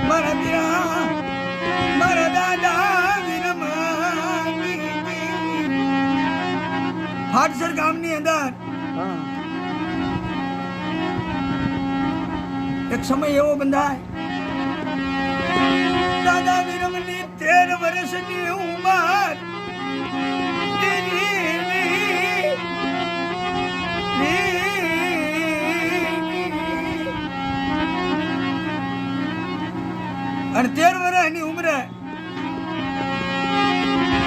મારા પિયા મારા દાદા વીરમાની હાટસર ગામની અંદર એક સમય એવો બંધાય દાદા વીરમની 13 વર્ષની ઉંમર અને 13 વર્ષની ઉંમરે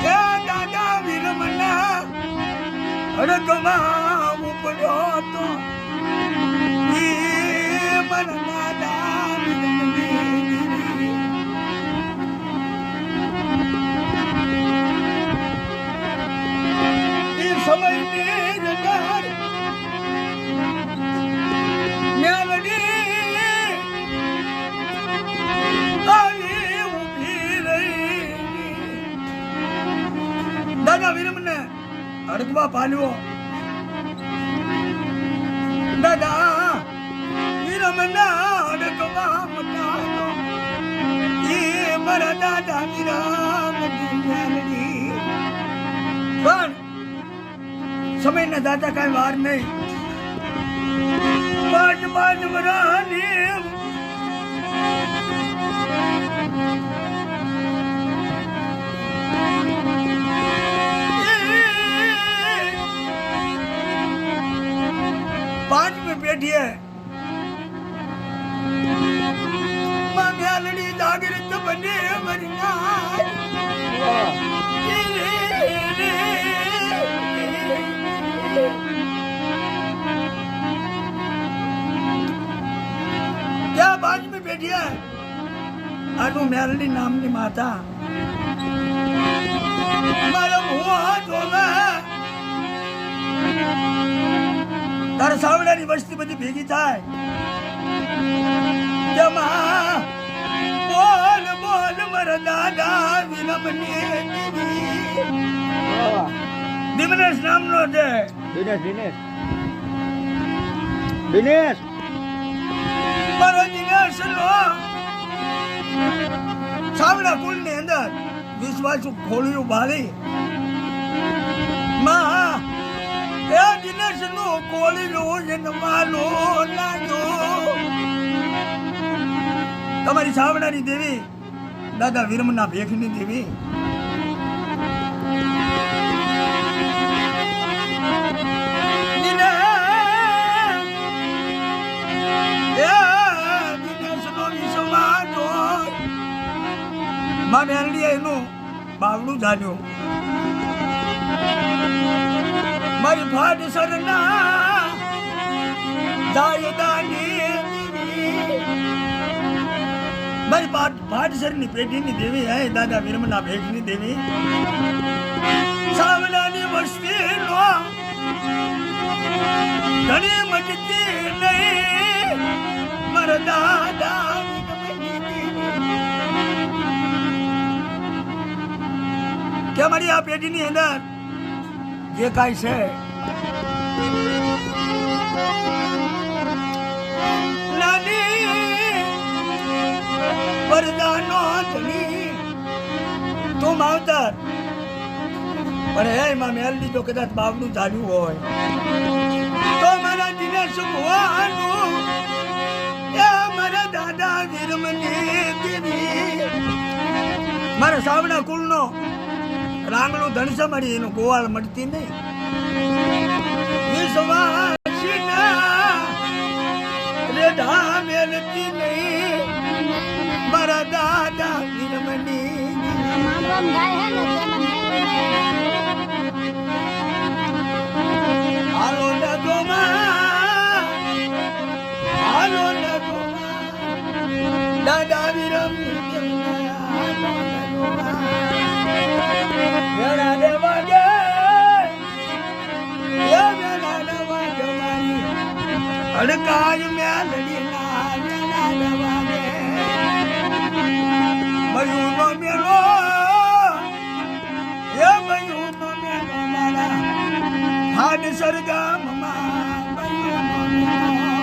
દાદા વીરમના હડકમાં ઉપડ્યો હતો દાદા વીરમને હડકવા પાલ્યો દાદા વીરમના હડકવા મટાનો એ મારા દાદા વીરમ પણ સમયના દાદા કઈ વાર નહીં 5 વર્ષની પેઢીએ માંગ્યાલડી જાગૃત બને ત્યાં 5મી પેઢીએ આનું મેલડી નામની માતા મારો મુવા જોવે તારા સાવડાની વસ્તી બધી ભેગી થાય બોલ બોલ મારા દાદા વિરમની દિનેશ નામનો છે દિનેશ મારો દિનેશ નો સાવડા કુલ ની અંદર વિશ્વાસુ ખોલ્યું બાળી માં એ દિનેશ નું કોળીનું જન્માનું લાગ્યો તમારી સાવડાની દેવી દાદા વીરમના ભેખની દેવી મારે એનું બાવડું જાણ્યું મારી ફાટ સરના જાય દાની મારી ફાટ સરની પેઢીની દેવી હે દાદા વીરમના ભેખની દેવી સાવડાની વસ્તી નો ઘણી મટતી નહીં મારા દાદા કે મારી આ પેઢીની અંદર જે કાંઈ છે નાની વરદાનો ધણી તું માવતર પણ હે માં મેલડી જો કદાચ બાવનું ચાલ્યું હોય તો મારા દિનેશ ભુવાનું એ મારા દાદા વીરમની દેવી મારા સાવડા કુળનો રાંગણું ધણસ મળી એનું ગોવાળ મળતી નહીં રેઢા મેલતી નહીં મારા દાદા વીરમની હાલો ન ગોમા હાલો ન ગોમા દાદા વીરમની અડકાય મેલડી ના વાગે મયુનો મેલો એ મયુનો મેલો મારા હાડ સરગામમાં મયુનો મેલો